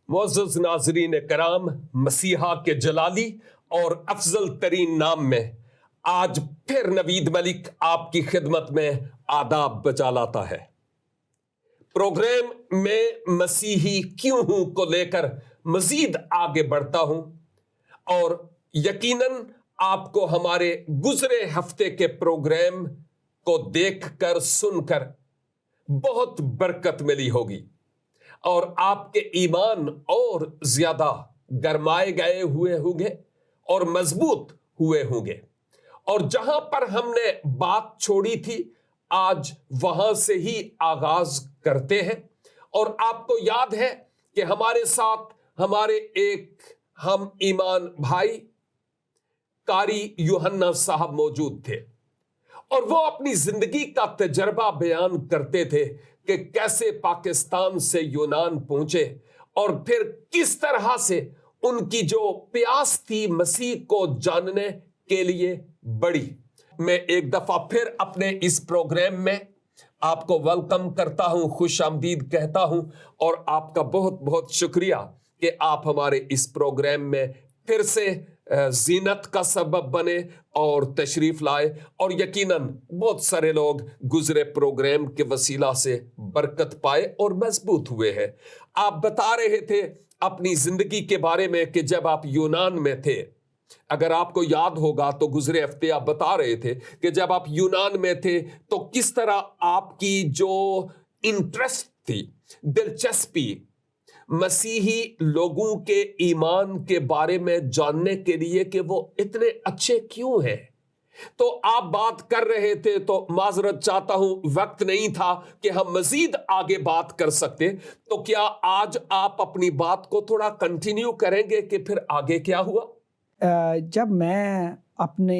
معزز ناظرین کرام، مسیحا کے جلالی اور افضل ترین نام میں آج پھر نوید ملک آپ کی خدمت میں آداب بجا لاتا ہے۔ پروگرام میں مسیحی کیوں ہوں کو لے کر مزید آگے بڑھتا ہوں، اور یقیناً آپ کو ہمارے گزرے ہفتے کے پروگرام کو دیکھ کر سن کر بہت برکت ملی ہوگی، اور آپ کے ایمان اور زیادہ گرمائے گئے ہوئے ہوں گے اور مضبوط ہوئے ہوں گے۔ اور جہاں پر ہم نے بات چھوڑی تھی آج وہاں سے ہی آغاز کرتے ہیں۔ اور آپ کو یاد ہے کہ ہمارے ساتھ ہمارے ایک ہم ایمان بھائی قاری یوحنا صاحب موجود تھے، اور وہ اپنی زندگی کا تجربہ بیان کرتے تھے کہ کیسے پاکستان سے یونان پہنچے، اور پھر کس طرح سے ان کی جو پیاس تھی مسیح کو جاننے کے لیے بڑھی۔ میں ایک دفعہ پھر اپنے اس پروگرام میں آپ کو ویلکم کرتا ہوں، خوش آمدید کہتا ہوں، اور آپ کا بہت بہت شکریہ کہ آپ ہمارے اس پروگرام میں پھر سے زینت کا سبب بنے اور تشریف لائے، اور یقیناً بہت سارے لوگ گزرے پروگرام کے وسیلہ سے برکت پائے اور مضبوط ہوئے ہیں۔ آپ بتا رہے تھے اپنی زندگی کے بارے میں کہ جب آپ یونان میں تھے، اگر آپ کو یاد ہوگا تو گزرے ہفتے آپ بتا رہے تھے کہ جب آپ یونان میں تھے تو کس طرح آپ کی جو انٹرسٹ تھی، دلچسپی مسیحی لوگوں کے ایمان کے بارے میں جاننے کے لیے کہ وہ اتنے اچھے کیوں ہیں، تو آپ بات کر رہے تھے، تو معذرت چاہتا ہوں وقت نہیں تھا کہ ہم مزید آگے بات کر سکتے، تو کیا آج آپ اپنی بات کو تھوڑا کنٹینیو کریں گے کہ پھر آگے کیا ہوا؟ جب میں اپنے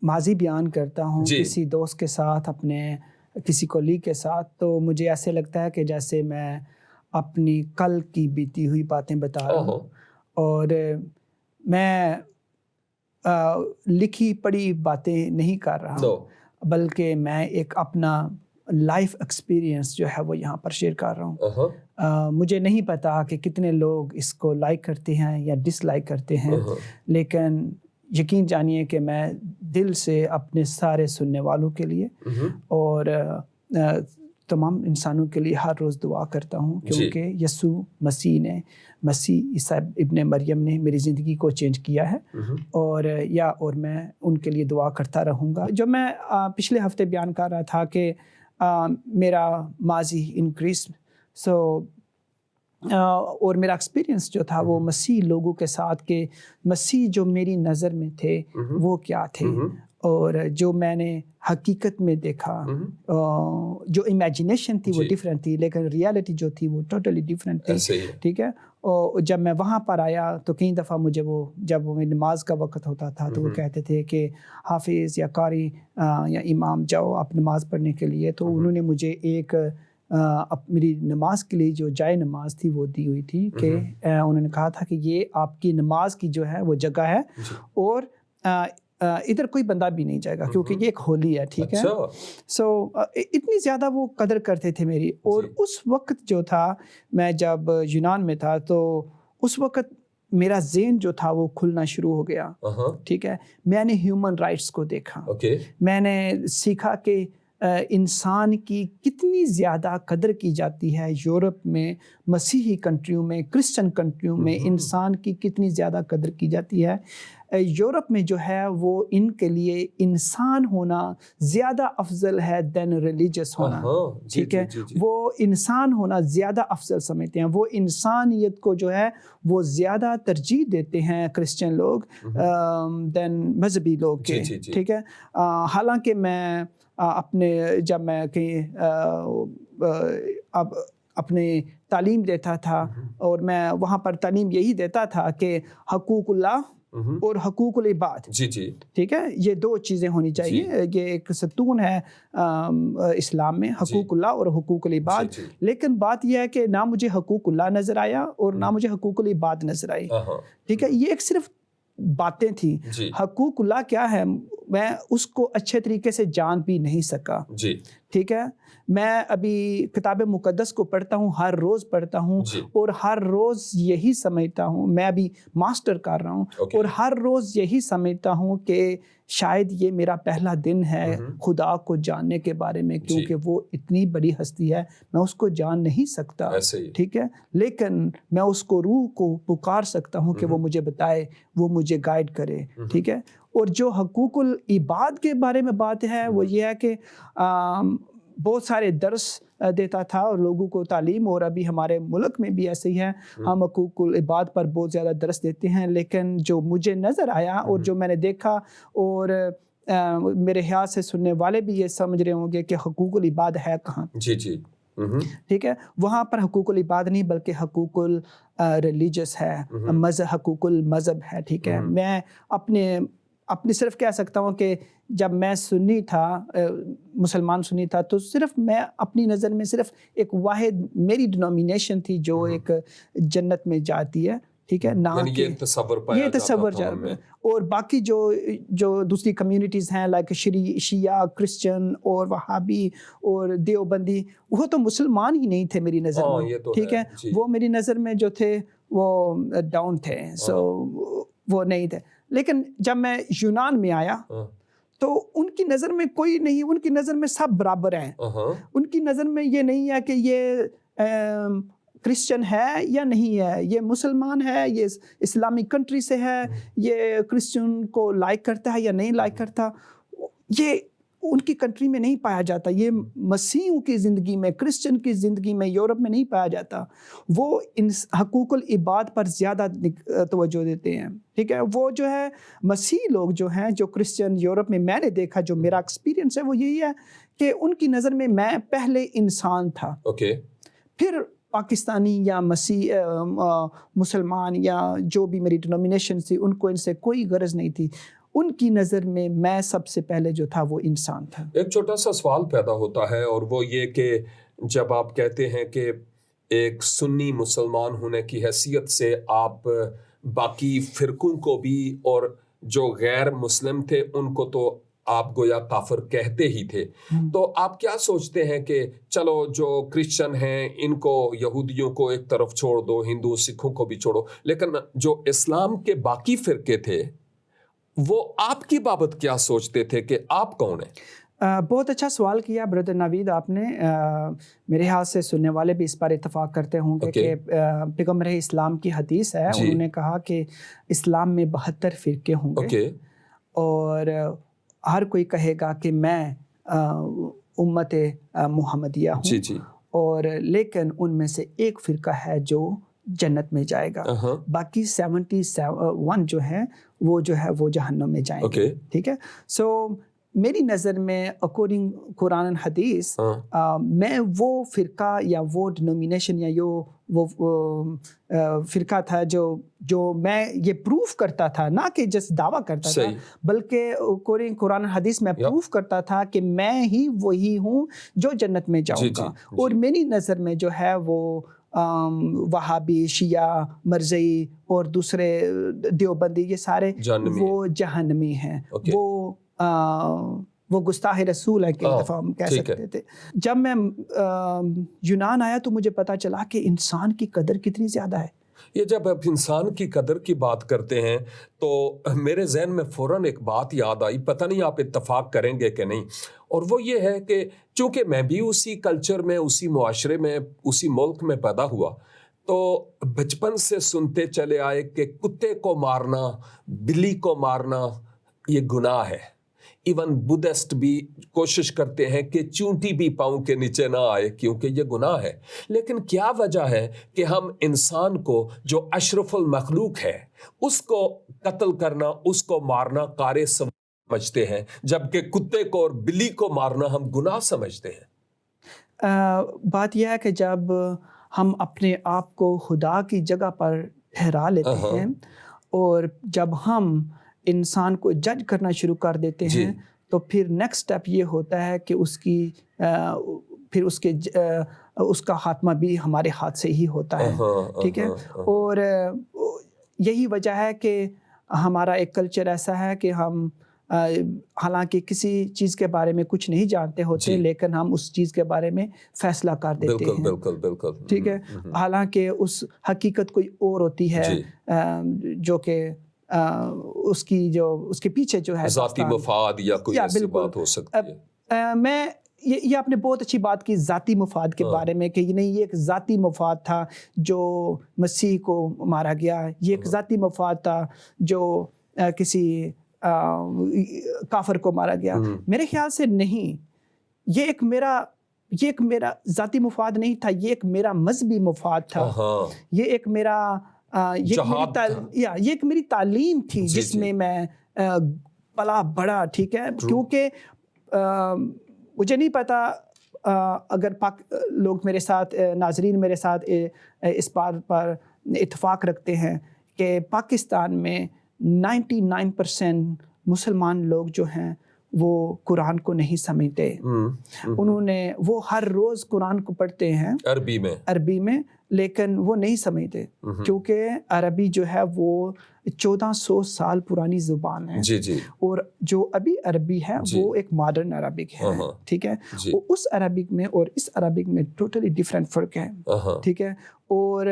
ماضی بیان کرتا ہوں کسی دوست کے ساتھ، اپنے کسی کولیگ کے ساتھ، تو مجھے ایسے لگتا ہے کہ جیسے میں اپنی کل کی بیتی ہوئی باتیں بتا رہا ہوں، اور میں لکھی پڑھی باتیں نہیں کر رہا ہوں، بلکہ میں ایک اپنا لائف ایکسپیرینس جو ہے وہ یہاں پر شیئر کر رہا ہوں۔ مجھے نہیں پتا کہ کتنے لوگ اس کو لائک کرتے ہیں یا ڈس لائک کرتے ہیں، لیکن یقین جانیے کہ میں دل سے اپنے سارے سننے والوں کے لیے اور تمام انسانوں کے لیے ہر روز دعا کرتا ہوں، کیونکہ یسوع مسیح نے، مسیح عیسیٰ ابن مریم نے میری زندگی کو چینج کیا ہے، اور میں ان کے لیے دعا کرتا رہوں گا۔ جو میں پچھلے ہفتے بیان کر رہا تھا کہ میرا ماضی انکریز اور میرا ایکسپیرینس جو تھا وہ مسیح لوگوں کے ساتھ، کہ مسیح جو میری نظر میں تھے وہ کیا تھے، اور جو میں نے حقیقت میں دیکھا، جو امیجنیشن تھی وہ ڈیفرنٹ تھی، لیکن ریالٹی جو تھی وہ ٹوٹلی ڈیفرنٹ تھی، ٹھیک ہے۔ اور جب میں وہاں پر آیا تو کئی دفعہ مجھے جب نماز کا وقت ہوتا تھا تو وہ کہتے تھے کہ حافظ یا قاری یا امام جاؤ آپ نماز پڑھنے کے لیے، تو انہوں نے مجھے ایک میری نماز کے لیے جو جائے نماز تھی وہ دی ہوئی تھی، کہ انہوں نے کہا تھا کہ یہ آپ کی نماز کی جو ہے وہ جگہ ہے، اور ادھر کوئی بندہ بھی نہیں جائے گا کیونکہ یہ ایک ہولی ہے، ٹھیک ہے۔ اتنی زیادہ وہ قدر کرتے تھے میری، اور اس وقت جو تھا میں جب یونان میں تھا تو اس وقت میرا ذہن جو تھا وہ کھلنا شروع ہو گیا، ٹھیک ہے۔ میں نے ہیومن رائٹس کو دیکھا، میں نے سیکھا کہ انسان کی کتنی زیادہ قدر کی جاتی ہے یورپ میں، مسیحی کنٹریوں میں، کرسچن کنٹریوں میں انسان کی کتنی زیادہ قدر کی جاتی ہے۔ یورپ میں جو ہے وہ ان کے لیے انسان ہونا زیادہ افضل ہے دین ریلیجس ہونا، ٹھیک ہے۔ وہ انسان ہونا زیادہ افضل سمجھتے ہیں، وہ انسانیت کو جو ہے وہ زیادہ ترجیح دیتے ہیں کرسچن لوگ دین مذہبی لوگ کے، ٹھیک ہے۔ حالانکہ میں جب میں کہیں اب اپنے تعلیم دیتا تھا، اور میں وہاں پر تعلیم یہی دیتا تھا کہ حقوق اللہ اور حقوق العباد، ٹھیک ہے، یہ دو چیزیں ہونی چاہیے، یہ ایک ستون ہے اسلام میں، حقوق اللہ اور حقوق العباد۔ لیکن بات یہ ہے کہ نہ مجھے حقوق اللہ نظر آیا اور نہ مجھے حقوق العباد نظر آئی، ٹھیک ہے۔ یہ ایک صرف باتیں تھیں، حقوق اللہ کیا ہے میں اس کو اچھے طریقے سے جان بھی نہیں سکا، ٹھیک ہے. میں ابھی کتاب مقدس کو پڑھتا ہوں, ہر روز پڑھتا ہوں, اور ہر روز یہی سمجھتا ہوں, میں ابھی ماسٹر کر رہا ہوں, اور ہر روز یہی سمجھتا ہوں کہ شاید یہ میرا پہلا دن ہے خدا کو جاننے کے بارے میں, کیونکہ وہ اتنی بڑی ہستی ہے, میں اس کو جان نہیں سکتا, ٹھیک ہے, لیکن میں اس کو روح کو پکار سکتا ہوں کہ وہ مجھے بتائے, وہ مجھے گائیڈ کرے, ٹھیک ہے. اور جو حقوق العباد کے بارے میں بات ہے وہ یہ ہے کہ بہت سارے درس دیتا تھا اور لوگوں کو تعلیم, اور ابھی ہمارے ملک میں بھی ایسے ہی ہے, ہم حقوق العباد پر بہت زیادہ درس دیتے ہیں, لیکن جو مجھے نظر آیا اور جو میں نے دیکھا, اور میرے خیال سے سننے والے بھی یہ سمجھ رہے ہوں گے کہ حقوق العباد ہے کہاں. ٹھیک ہے, وہاں پر حقوق العباد نہیں بلکہ حقوق الریلیجس ہے, حقوق المذہب ہے, ٹھیک ہے. میں اپنی صرف کہہ سکتا ہوں کہ جب میں سنی تھا, مسلمان سنی تھا, تو صرف میں اپنی نظر میں صرف ایک واحد میری ڈینومینیشن تھی جو ایک جنت میں جاتی ہے, ٹھیک ہے, نہ کہ یہ تصور جا رہا ہے. اور باقی جو دوسری کمیونٹیز ہیں لائک شیعہ, کرسچن اور وہابی اور دیوبندی, وہ تو مسلمان ہی نہیں تھے میری نظر میں, ٹھیک ہے. وہ میری نظر میں جو تھے وہ ڈاؤن تھے, سو وہ نہیں تھے. لیکن جب میں یونان میں آیا تو ان کی نظر میں کوئی نہیں, ان کی نظر میں سب برابر ہیں. ان کی نظر میں یہ نہیں ہے کہ یہ کرسچن ہے یا نہیں ہے, یہ مسلمان ہے, یہ اسلامی کنٹری سے ہے, یہ کرسچن کو لائک کرتا ہے یا نہیں لائک کرتا, یہ ان کی کنٹری میں نہیں پایا جاتا. یہ مسیحیوں کی زندگی میں, کرسچن کی زندگی میں, یورپ میں نہیں پایا جاتا. وہ ان حقوق العباد پر زیادہ توجہ دیتے ہیں, ٹھیک ہے. وہ جو ہے مسیحی لوگ جو ہیں, جو کرسچن یورپ میں نے دیکھا, جو میرا ایکسپیرینس ہے وہ یہی ہے کہ ان کی نظر میں پہلے انسان تھا, پھر پاکستانی یا مسلمان یا جو بھی میری ڈینومینیشن تھی, ان کو ان سے کوئی غرض نہیں تھی. ان کی نظر میں سب سے پہلے جو تھا وہ انسان تھا. ایک چھوٹا سا سوال پیدا ہوتا ہے, اور وہ یہ کہ جب آپ کہتے ہیں کہ ایک سنی مسلمان ہونے کی حیثیت سے آپ باقی فرقوں کو بھی اور جو غیر مسلم تھے ان کو تو آپ گویا کافر کہتے ہی تھے, تو آپ کیا سوچتے ہیں کہ چلو جو کرسچن ہیں ان کو, یہودیوں کو ایک طرف چھوڑ دو, ہندو سکھوں کو بھی چھوڑو, لیکن جو اسلام کے باقی فرقے تھے وہ آپ کی بابت کیا سوچتے تھے کہ آپ کون ہیں؟ بہت اچھا سوال کیا بردر نوید آپ نے. میرے ہاتھ سے سننے والے بھی اس پر اتفاق کرتے ہوں گے کہ پیغمبر اسلام کی حدیث ہے, انہوں نے کہا کہ اسلام میں 72 فرقے ہوں گے, اور ہر کوئی کہے گا کہ میں امت محمدیہ ہوں, اور لیکن ان میں سے ایک فرقہ ہے جو جنت میں جائے گا, باقی 71 جو ہے وہ جہنم میں جائیں گے, ٹھیک ہے. سو میری نظر میں اکارڈنگ قرآن حدیث میں وہ فرقہ یا وہ ڈینومینیشن یا وہ فرقہ تھا جو میں یہ پروف کرتا تھا, نہ کہ جس دعویٰ کرتا تھا, بلکہ اکارڈنگ قرآن حدیث میں پروف کرتا تھا کہ میں ہی وہی ہوں جو جنت میں جاؤں گا. اور میری نظر میں جو ہے وہ وہابی, شیعہ, مرزئی اور دوسرے دیوبندی, یہ سارے وہ جہنمی ہیں, وہ گستاخ رسول ہے کہ دفعہ ہم کہہ سکتے تھے. جب میں یونان آیا تو مجھے پتا چلا کہ انسان کی قدر کتنی زیادہ ہے. یہ جب آپ انسان کی قدر کی بات کرتے ہیں تو میرے ذہن میں فوراً ایک بات یاد آئی, پتہ نہیں آپ اتفاق کریں گے کہ نہیں, اور وہ یہ ہے کہ چونکہ میں بھی اسی کلچر میں, اسی معاشرے میں, اسی ملک میں پیدا ہوا, تو بچپن سے سنتے چلے آئے کہ کتے کو مارنا, بلی کو مارنا یہ گناہ ہے. ایون بدھسٹ بھی کوشش کرتے ہیں کہ چونٹی بھی پاؤں کے نیچے نہ آئے کیونکہ یہ گناہ ہے. لیکن کیا وجہ ہے کہ ہم انسان کو جو اشرف المخلوق ہے اس کو قتل کرنا, اس کو مارنا کار ثواب سمجھتے ہیں, جبکہ کتے کو اور بلی کو مارنا ہم گناہ سمجھتے ہیں؟ بات یہ ہے کہ جب ہم اپنے آپ کو خدا کی جگہ پر ٹھہرا لیتے ہیں, اور جب ہم انسان کو جج کرنا شروع کر دیتے ہیں, تو پھر نیکسٹ اسٹیپ یہ ہوتا ہے کہ اس کا خاتمہ بھی ہمارے ہاتھ سے ہی ہوتا ہے, ٹھیک ہے. اور یہی وجہ ہے کہ ہمارا ایک کلچر ایسا ہے کہ ہم حالانکہ کسی چیز کے بارے میں کچھ نہیں جانتے ہوتے لیکن ہم اس چیز کے بارے میں فیصلہ کر دیتے ہیں. بالکل ٹھیک ہے. حالانکہ اس حقیقت کوئی اور ہوتی ہے جو کہ اس کے پیچھے جو ہے ذاتی مفاد یا کوئی ایسی بات ہو سکتی ہے. میں یہ آپ نے بہت اچھی بات کی ذاتی مفاد کے بارے میں کہ نہیں یہ ایک ذاتی مفاد تھا جو مسیح کو مارا گیا. یہ ایک ذاتی مفاد تھا جو کسی کافر کو مارا گیا. میرے خیال سے نہیں. یہ ایک میرا ذاتی مفاد نہیں تھا. یہ ایک میرا مذہبی مفاد تھا. یہ ایک میری تعلیم تھی جس میں میں پلا بڑا. ٹھیک ہے. کیونکہ مجھے نہیں پتا اگر لوگ میرے ساتھ ناظرین میرے ساتھ اس بات پر اتفاق رکھتے ہیں کہ پاکستان میں 99% مسلمان لوگ جو ہیں وہ قرآن کو نہیں سمجھتے. وہ ہر روز قرآن کو پڑھتے ہیں عربی میں لیکن وہ نہیں سمجھتے کیونکہ عربی جو ہے وہ 1400 سال پرانی زبان ہے. اور جو ابھی عربی ہے وہ ایک ماڈرن عربک ہے. ٹھیک ہے. اس عربک میں اور اس عربک میں ٹوٹلی ڈیفرنٹ فرق ہے. ٹھیک ہے. اور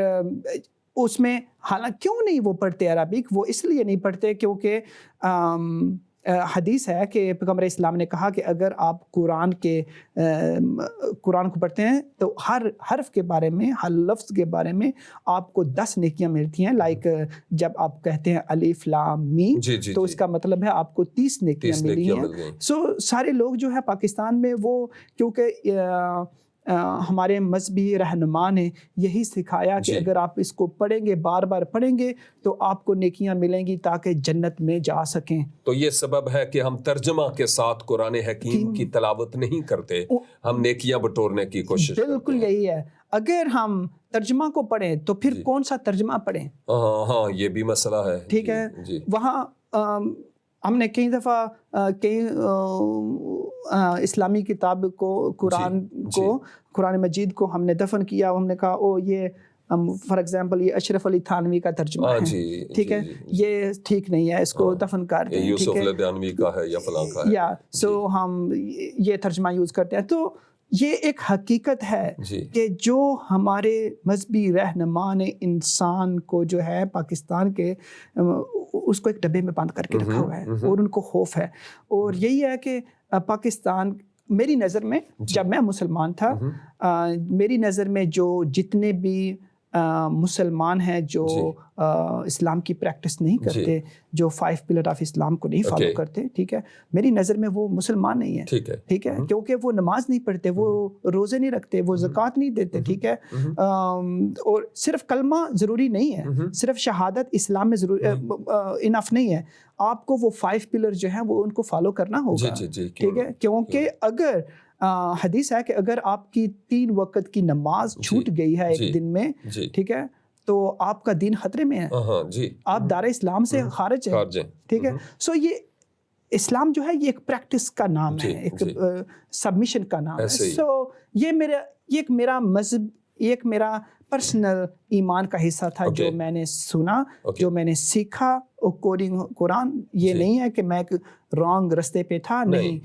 اس میں حالانکہ کیوں نہیں وہ پڑھتے عربک؟ وہ اس لیے نہیں پڑھتے کیونکہ حدیث ہے کہ پیغمبر اسلام نے کہا کہ اگر آپ قرآن کو پڑھتے ہیں تو ہر حرف کے بارے میں ہر لفظ کے بارے میں آپ کو 10 نیکیاں ملتی ہیں. لائک جب آپ کہتے ہیں الف لام میم تو اس کا مطلب ہے آپ کو 30 نیکیاں ملی ہیں. سو سارے لوگ جو ہے پاکستان میں وہ کیونکہ ہمارے مذہبی رہنما نے یہی سکھایا کہ اگر آپ اس کو پڑھیں گے بار بار پڑھیں گے تو آپ کو نیکیاں ملیں گی تاکہ جنت میں جا سکیں. تو یہ سبب ہے کہ ہم ترجمہ کے ساتھ قرآن حکیم کی تلاوت نہیں کرتے, ہم نیکیاں بٹورنے کی کوشش کرتے ہیں. بالکل یہی ہے. اگر ہم ترجمہ کو پڑھیں تو پھر کون سا ترجمہ پڑھیں؟ ہاں یہ بھی مسئلہ ہے. ٹھیک ہے. وہاں ہم نے کئی دفعہ کئی اسلامی کتاب کو قرآن مجید کو ہم نے دفن کیا. ہم نے کہا یہ فار ایگزامپل یہ اشرف علی تھانوی کا ترجمہ ہے. ٹھیک ہے. یہ ٹھیک نہیں ہے, اس کو دفن کر دیں. یوسف لدھیانوی کا ہے یا فلاں کا ہے. سو ہم یہ ترجمہ یوز کرتے ہیں. تو یہ ایک حقیقت ہے کہ جو ہمارے مذہبی رہنما نے انسان کو جو ہے پاکستان کے اس کو ایک ڈبے میں بند کر کے رکھا ہوا ہے اور ان کو خوف ہے. اور یہی ہے کہ پاکستان میری نظر میں جب میں مسلمان تھا میری نظر میں جو جتنے بھی مسلمان ہیں جو اسلام کی پریکٹس نہیں کرتے, جو 5 پلر آف اسلام کو نہیں فالو کرتے, ٹھیک ہے, میری نظر میں وہ مسلمان نہیں ہے. ٹھیک ہے. کیونکہ وہ نماز نہیں پڑھتے, وہ روزے نہیں رکھتے, وہ زکوٰۃ نہیں دیتے. ٹھیک ہے. اور صرف کلمہ ضروری نہیں ہے, صرف شہادت اسلام میں ضروری انف نہیں ہے. آپ کو وہ 5 پلر جو ہیں وہ ان کو فالو کرنا ہوگا. ٹھیک ہے. کیونکہ اگر حدیث ہے کہ اگر آپ کی 3 وقت کی نماز چھوٹ گئی ہے ایک دن میں, ٹھیک ہے, تو آپ کا دین خطرے میں ہے, آپ دار اسلام سے خارج ہیں. ٹھیک ہے. سو یہ اسلام جو ہے یہ ایک پریکٹس کا نام ہے, ایک سبمیشن کا نام ہے. سو یہ میرا مذہب, ایک میرا پرسنل ایمان کا حصہ تھا جو میں نے سنا, جو میں نے سیکھا اکارڈنگ قرآن. یہ نہیں ہے کہ میں ایک رانگ رستے پہ تھا, نہیں.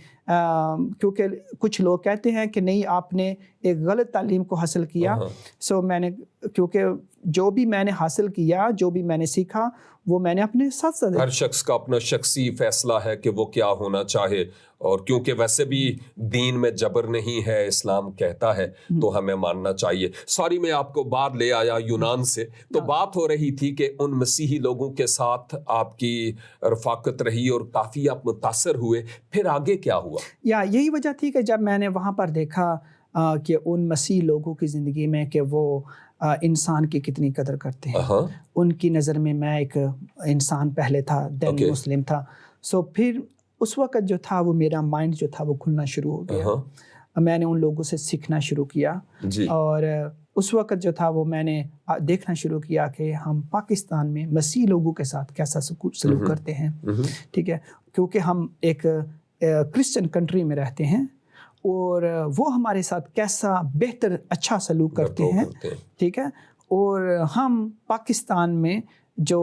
کیونکہ کچھ لوگ کہتے ہیں کہ نہیں آپ نے ایک غلط تعلیم کو حاصل کیا. سو میں نے, کیونکہ جو بھی میں نے حاصل کیا, جو بھی میں نے سیکھا, وہ میں نے اپنے ساتھ ساتھ. ہر شخص کا اپنا شخصی فیصلہ ہے کہ وہ کیا ہونا چاہے, اور کیونکہ ویسے بھی دین میں جبر نہیں ہے, اسلام کہتا ہے تو ہمیں ماننا چاہیے. سوری میں آپ کو بعد لے آیا یونان سے. تو بات ہو رہی تھی کہ ان مسیحی لوگوں کے ساتھ آپ کی رفاقت رہی اور کافی آپ متاثر ہوئے, پھر آگے کیا ہوا؟ یہی وجہ تھی کہ جب میں نے وہاں پر دیکھا کہ ان مسیح لوگوں کی زندگی میں کہ وہ انسان کی کتنی قدر کرتے ہیں. ان کی نظر میں ایک انسان پہلے تھا, دین مسلم تھا. سو پھر اس وقت جو تھا وہ میرا مائنڈ جو تھا وہ کھلنا شروع ہو گیا. میں نے ان لوگوں سے سیکھنا شروع کیا, اور اس وقت جو تھا وہ میں نے دیکھنا شروع کیا کہ ہم پاکستان میں مسیح لوگوں کے ساتھ کیسا سلوک کرتے ہیں. ٹھیک ہے. کیونکہ ہم ایک کرسچن کنٹری میں رہتے ہیں اور وہ ہمارے ساتھ کیسا بہتر اچھا سلوک کرتے ہیں. ٹھیک ہے. اور ہم پاکستان میں جو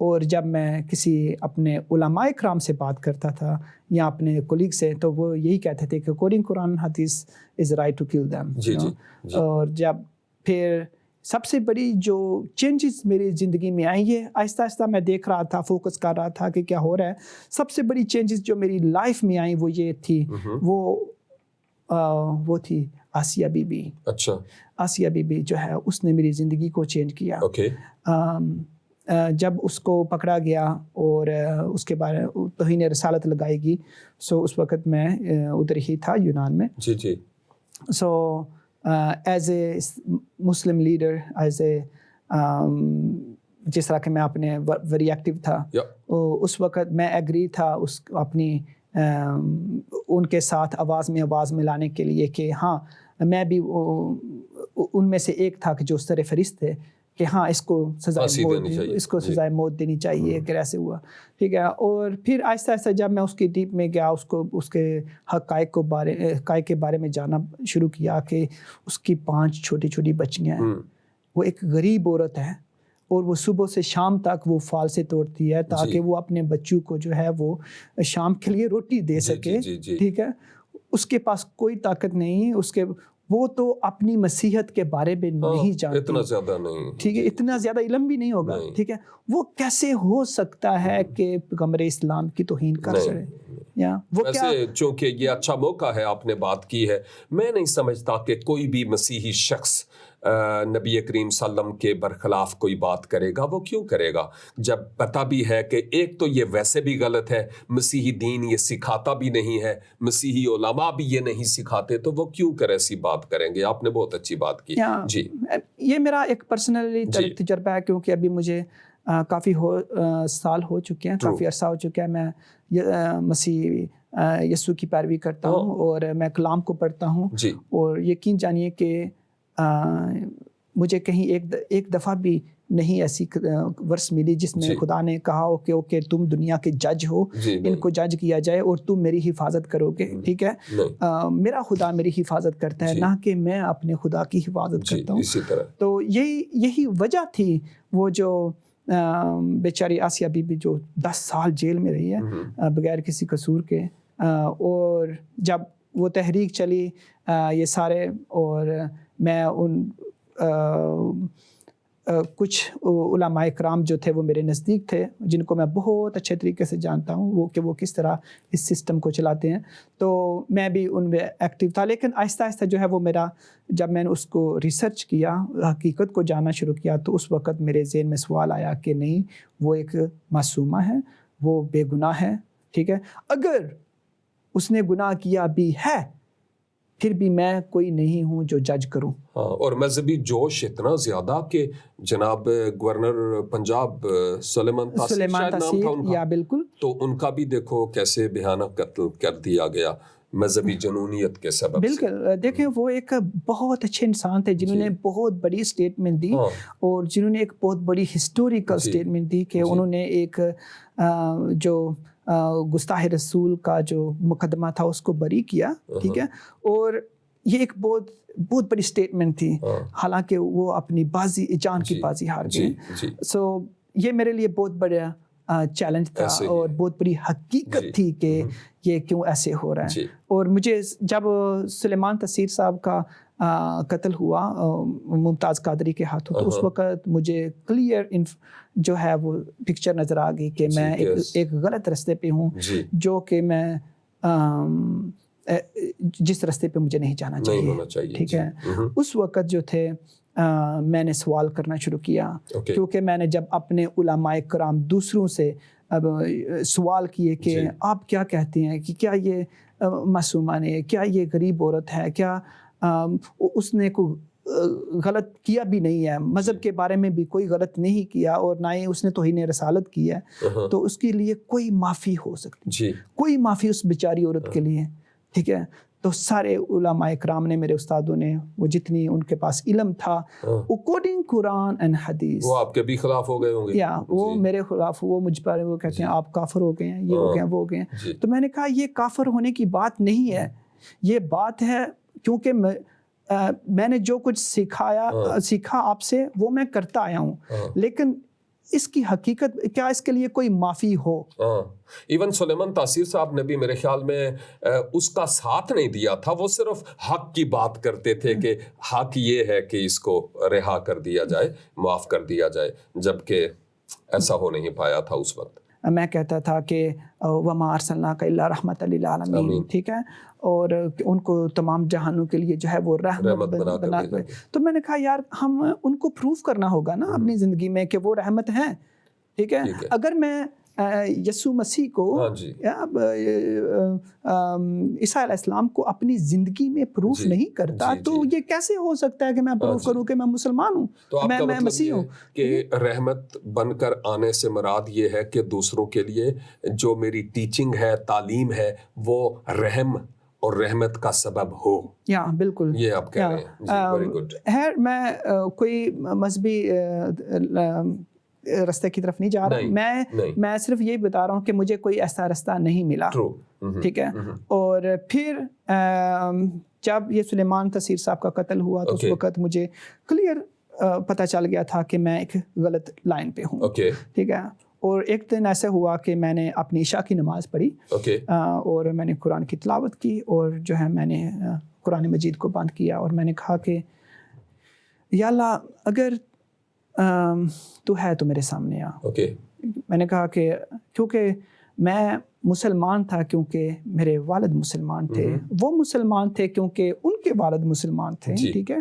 اور جب میں کسی اپنے علماء کرام سے بات کرتا تھا یا اپنے کولیگ سے تو وہ یہی کہتے تھے کہ اکارڈنگ قرآن حدیث is right to kill them. اور جب پھر سب سے بڑی جو چینجز میری زندگی میں آئیں یہ آہستہ آہستہ میں دیکھ رہا تھا, فوکس کر رہا تھا کہ کیا ہو رہا ہے. سب سے بڑی چینجز جو میری لائف میں آئیں وہ یہ تھی, وہ تھی آسیہ بی بی. اچھا. آسیہ بی بی جو ہے اس نے میری زندگی کو چینج کیا. جب اس کو پکڑا گیا اور اس کے بارے توہین رسالت لگائی گئی, سو اس وقت میں ادھر ہی تھا یونان میں. جی. So as a Muslim leader, as a جس طرح کہ میں اپنے ویری ایکٹیو تھا, اس وقت میں ایگری تھا اس اپنی ان کے ساتھ آواز میں لانے کے لیے کہ ہاں میں بھی ان میں سے ایک تھا کہ جو سر فہرست تھے کہ ہاں اس کو سزائے موت دینی چاہیے کہ ایسے ہوا. ٹھیک ہے. اور پھر آہستہ آہستہ جب میں اس کی ڈیپ میں گیا, اس کے حقائق کے بارے میں جانا شروع کیا کہ اس کی 5 چھوٹی چھوٹی بچیاں ہیں, وہ ایک غریب عورت ہے اور وہ صبح سے شام تک وہ فال سے توڑتی ہے تاکہ وہ اپنے بچوں کو جو ہے وہ شام کے لیے روٹی دے سکے. ٹھیک ہے. اس کے پاس کوئی طاقت نہیں, وہ تو اپنی مسیحت کے بارے میں نہیں جانتی, اتنا زیادہ نہیں. ٹھیک ہے. اتنا زیادہ علم بھی نہیں ہوگا. ٹھیک ہے. وہ کیسے ہو سکتا ہے کہ پیغمبر اسلام کی توہین کر سکے؟ ویسے چونکہ یہ اچھا موقع ہے, آپ نے بات کی ہے, میں نہیں سمجھتا کہ کوئی بھی مسیحی شخص نبی کریم صلی اللہ علیہ وسلم کے برخلاف کوئی بات کرے گا. وہ کیوں کرے گا جب پتہ بھی ہے کہ ایک تو یہ ویسے بھی غلط ہے, مسیحی دین یہ سکھاتا بھی نہیں ہے, مسیحی علماء بھی یہ نہیں سکھاتے, تو وہ کیوں کر ایسی بات کریں گے. آپ نے بہت اچھی بات کی. جی, یہ میرا ایک پرسنلی تجربہ ہے کیونکہ ابھی مجھے کافی سال ہو چکے ہیں, کافی عرصہ ہو چکا ہے میں مسیح یسوع کی پیروی کرتا ہوں اور میں کلام کو پڑھتا ہوں. اور یقین جانیے کہ مجھے کہیں ایک دفعہ بھی نہیں ایسی ورس ملی جس میں خدا نے کہا ہو کہ اوکے تم دنیا کے جج ہو, ان کو جج کیا جائے اور تم میری حفاظت کرو گے. ٹھیک ہے. میرا خدا میری حفاظت کرتا ہے, نہ کہ میں اپنے خدا کی حفاظت کرتا ہوں. تو یہی وجہ تھی. وہ جو بیچاری آسیہ بی بی جو 10 سال جیل میں رہی ہے بغیر کسی قصور کے, اور جب وہ تحریک چلی یہ سارے, اور میں ان کچھ علماء کرام جو تھے وہ میرے نزدیک تھے جن کو میں بہت اچھے طریقے سے جانتا ہوں وہ کس طرح اس سسٹم کو چلاتے ہیں, تو میں بھی ان میں ایکٹیو تھا. لیکن آہستہ آہستہ جو ہے وہ میرا, جب میں نے اس کو ریسرچ کیا, حقیقت کو جاننا شروع کیا, تو اس وقت میرے ذہن میں سوال آیا کہ نہیں, وہ ایک معصومہ ہے, وہ بے گناہ ہے. ٹھیک ہے. اگر اس نے گناہ کیا بھی ہے پھر بھی میں کوئی نہیں ہوں جو جج کروں. اور مذہبی جوش اتنا زیادہ کہ جناب گورنر پنجاب سلیمان تاثیر, یا بالکل, تو ان کا بھی دیکھو کیسے بھیانک قتل کر دیا گیا مذہبی جنونیت کے سبب. بالکل. دیکھیں وہ ایک بہت اچھے انسان تھے جنہوں نے بہت بڑی اسٹیٹمنٹ دی, اور جنہوں نے ایک بہت بڑی ہسٹوریکل اسٹیٹمنٹ دی کہ انہوں نے ایک جو گستاخ رسول کا جو مقدمہ تھا اس کو بری کیا. ٹھیک ہے. اور یہ ایک بہت بڑی اسٹیٹمنٹ تھی, حالانکہ وہ اپنی جان کی بازی ہار گئے. سو یہ میرے لیے بہت بڑا چیلنج تھا اور بہت بڑی حقیقت تھی کہ یہ کیوں ایسے ہو رہا ہے. اور مجھے جب سلیمان تاثیر صاحب کا قتل ہوا ممتاز قادری کے ہاتھوں, تو اس وقت مجھے کلیئر جو ہے وہ پکچر نظر آ گئی کہ میں ایک غلط راستے پہ ہوں, جو کہ میں جس راستے پہ مجھے نہیں جانا چاہیے. ٹھیک ہے. اس وقت جو تھے میں نے سوال کرنا شروع کیا, کیونکہ میں نے جب اپنے علماء کرام دوسروں سے سوال کیے کہ آپ کیا کہتے ہیں کہ کیا یہ معصومہ نے, کیا یہ غریب عورت ہے, کیا اس نے کوئی غلط کیا بھی نہیں ہے, مذہب کے بارے میں بھی کوئی غلط نہیں کیا, اور نہ ہی اس نے توہین رسالت کی ہے, تو اس کے لیے کوئی معافی ہو سکتی, کوئی معافی اس بیچاری عورت کے لیے. ٹھیک ہے. تو سارے علماء اکرام نے, میرے استادوں نے, وہ جتنی ان کے پاس علم تھا اکارڈنگ قرآن اینڈ حدیث, وہ آپ کے بھی خلاف ہو گئے ہوں گے. یا وہ میرے خلاف, وہ مجھ پر وہ کہتے ہیں آپ کافر ہو گئے ہیں, یہ ہو گئے ہیں, وہ ہو گئے ہیں. تو میں نے کہا یہ کافر ہونے کی بات نہیں ہے, یہ بات ہے کیونکہ میں نے جو کچھ سیکھا آپ سے وہ میں کرتا آیا ہوں, لیکن اس کی حقیقت کیا اس کے لیے کوئی معافی ہو؟ ایون سلیمان تاثیر صاحب نے بھی میرے خیال میں اس کا ساتھ نہیں دیا تھا، وہ صرف حق کی بات کرتے تھے کہ حق یہ ہے کہ اس کو رہا کر دیا جائے، معاف کر دیا جائے، جبکہ ایسا ہو نہیں پایا تھا اس وقت۔ میں کہتا تھا کہ وما ارسلناک الا رحمۃ للعالمین، ٹھیک ہے، اور ان کو تمام جہانوں کے لیے جو ہے وہ رحمت بنا کر، تو میں نے کہا یار ہم ان کو پروف کرنا ہوگا نا اپنی زندگی میں کہ وہ رحمت ہیں، ٹھیک ہے۔ اگر میں یسوع مسیح کو، عیسیٰ علیہ السلام کو اپنی زندگی میں پروف نہیں کرتا تو یہ کیسے ہو سکتا ہے کہ میں پروف کروں کہ میں مسلمان ہوں، میں مسیح ہوں؟ کہ رحمت بن کر آنے سے مراد یہ ہے کہ دوسروں کے لیے جو میری ٹیچنگ ہے، تعلیم ہے، وہ رحم اور رحمت کا سبب ہو۔ یا بالکل، یہ آپ کہہ رہے ہیں، ویری گڈ۔ میں کوئی مذہبی رستے کی طرف نہیں جا رہا، میں صرف یہی بتا رہا ہوں کہ مجھے کوئی ایسا رستہ نہیں ملا، ٹھیک ہے۔ اور پھر جب یہ سلیمان تاثیر صاحب کا قتل ہوا تو اس وقت مجھے کلیئر پتہ چل گیا تھا کہ میں ایک غلط لائن پہ ہوں، ٹھیک ہے۔ اور ایک دن ایسا ہوا کہ میں نے اپنی عشاء کی نماز پڑھی اور میں نے قرآن کی تلاوت کی، اور جو ہے میں نے قرآن مجید کو بند کیا اور میں نے کہا کہ یا اللہ اگر تو ہے تو میرے سامنے آ۔ میں نے کہا کہ کیونکہ میں مسلمان تھا کیونکہ میرے والد مسلمان تھے، وہ مسلمان تھے کیونکہ ان کے والد مسلمان تھے، ٹھیک ہے،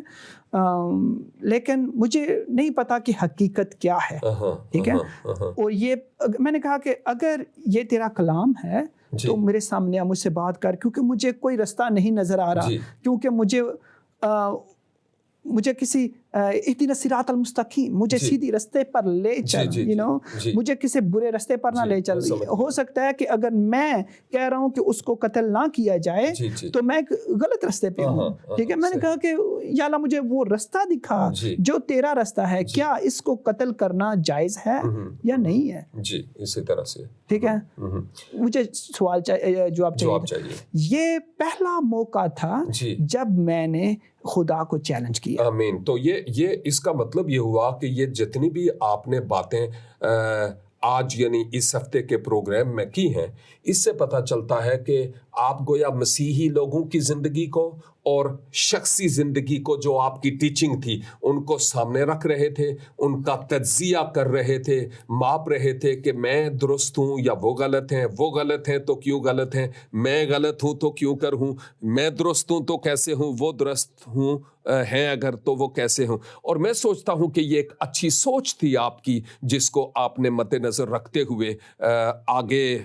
لیکن مجھے نہیں پتا کہ حقیقت کیا ہے، ٹھیک ہے۔ اور یہ میں نے کہا کہ اگر یہ تیرا کلام ہے تو میرے سامنے آ، مجھ سے بات کر، کیونکہ مجھے کوئی رستہ نہیں نظر آ رہا، کیونکہ مجھے کسی اہدنا الصراط المستقیم، مجھے سیدھی رستے پر لے چل، مجھے کسی برے رستے پر نہ لے چل۔ ہو سکتا ہے کہ اگر میں کہہ رہا ہوں کہ اس کو قتل نہ کیا جائے تو میں ایک غلط رستے پہ ہوں، ٹھیک ہے۔ میں نے کہا کہ یا اللہ مجھے وہ رستہ دکھا جو تیرا رستہ ہے، کیا اس کو قتل کرنا جائز ہے یا نہیں ہے؟ جی اسی طرح سے، ٹھیک ہے۔ مجھے سوال جواب چاہیے۔ یہ پہلا موقع تھا جب میں نے خدا کو چیلنج کیا۔ آمین۔ تو یہ اس کا مطلب یہ ہوا کہ یہ جتنی بھی آپ نے باتیں آج یعنی اس ہفتے کے پروگرام میں کی ہیں، اس سے پتہ چلتا ہے کہ آپ گویا مسیحی لوگوں کی زندگی کو اور شخصی زندگی کو جو آپ کی ٹیچنگ تھی ان کو سامنے رکھ رہے تھے، ان کا تجزیہ کر رہے تھے، ماپ رہے تھے کہ میں درست ہوں یا وہ غلط ہیں، وہ غلط ہیں تو کیوں غلط ہیں، میں غلط ہوں تو کیوں کر ہوں، میں درست ہوں تو کیسے ہوں، وہ درست ہوں ہیں اگر تو وہ کیسے ہوں۔ اور میں سوچتا ہوں کہ یہ ایک اچھی سوچ تھی آپ کی، جس کو آپ نے مد نظر رکھتے ہوئے آگے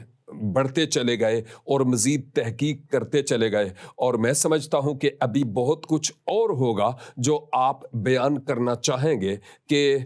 بڑھتے چلے گئے اور مزید تحقیق کرتے چلے گئے۔ اور میں سمجھتا ہوں کہ ابھی بہت کچھ اور ہوگا جو آپ بیان کرنا چاہیں گے کہ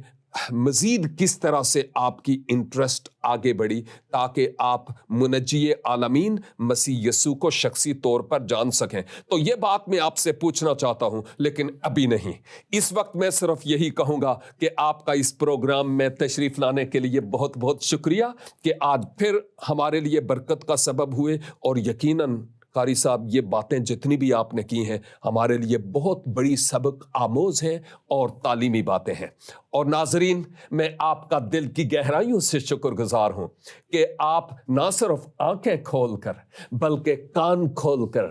مزید کس طرح سے آپ کی انٹرسٹ آگے بڑھی تاکہ آپ منجی عالمین مسیح یسوع کو شخصی طور پر جان سکیں۔ تو یہ بات میں آپ سے پوچھنا چاہتا ہوں، لیکن ابھی نہیں۔ اس وقت میں صرف یہی کہوں گا کہ آپ کا اس پروگرام میں تشریف لانے کے لیے بہت بہت شکریہ کہ آج پھر ہمارے لیے برکت کا سبب ہوئے، اور یقیناً قاری صاحب یہ باتیں جتنی بھی آپ نے کی ہیں ہمارے لیے بہت بڑی سبق آموز ہیں اور تعلیمی باتیں ہیں۔ اور ناظرین، میں آپ کا دل کی گہرائیوں سے شکر گزار ہوں کہ آپ نہ صرف آنکھیں کھول کر بلکہ کان کھول کر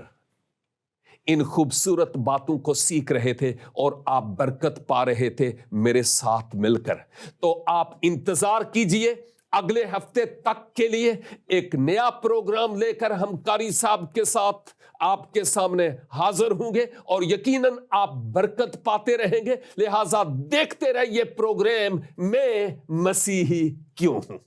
ان خوبصورت باتوں کو سیکھ رہے تھے اور آپ برکت پا رہے تھے میرے ساتھ مل کر۔ تو آپ انتظار کیجئے، اگلے ہفتے تک کے لیے ایک نیا پروگرام لے کر ہم قاری صاحب کے ساتھ آپ کے سامنے حاضر ہوں گے، اور یقیناً آپ برکت پاتے رہیں گے۔ لہٰذا دیکھتے رہیے پروگرام میں مسیحی کیوں ہوں۔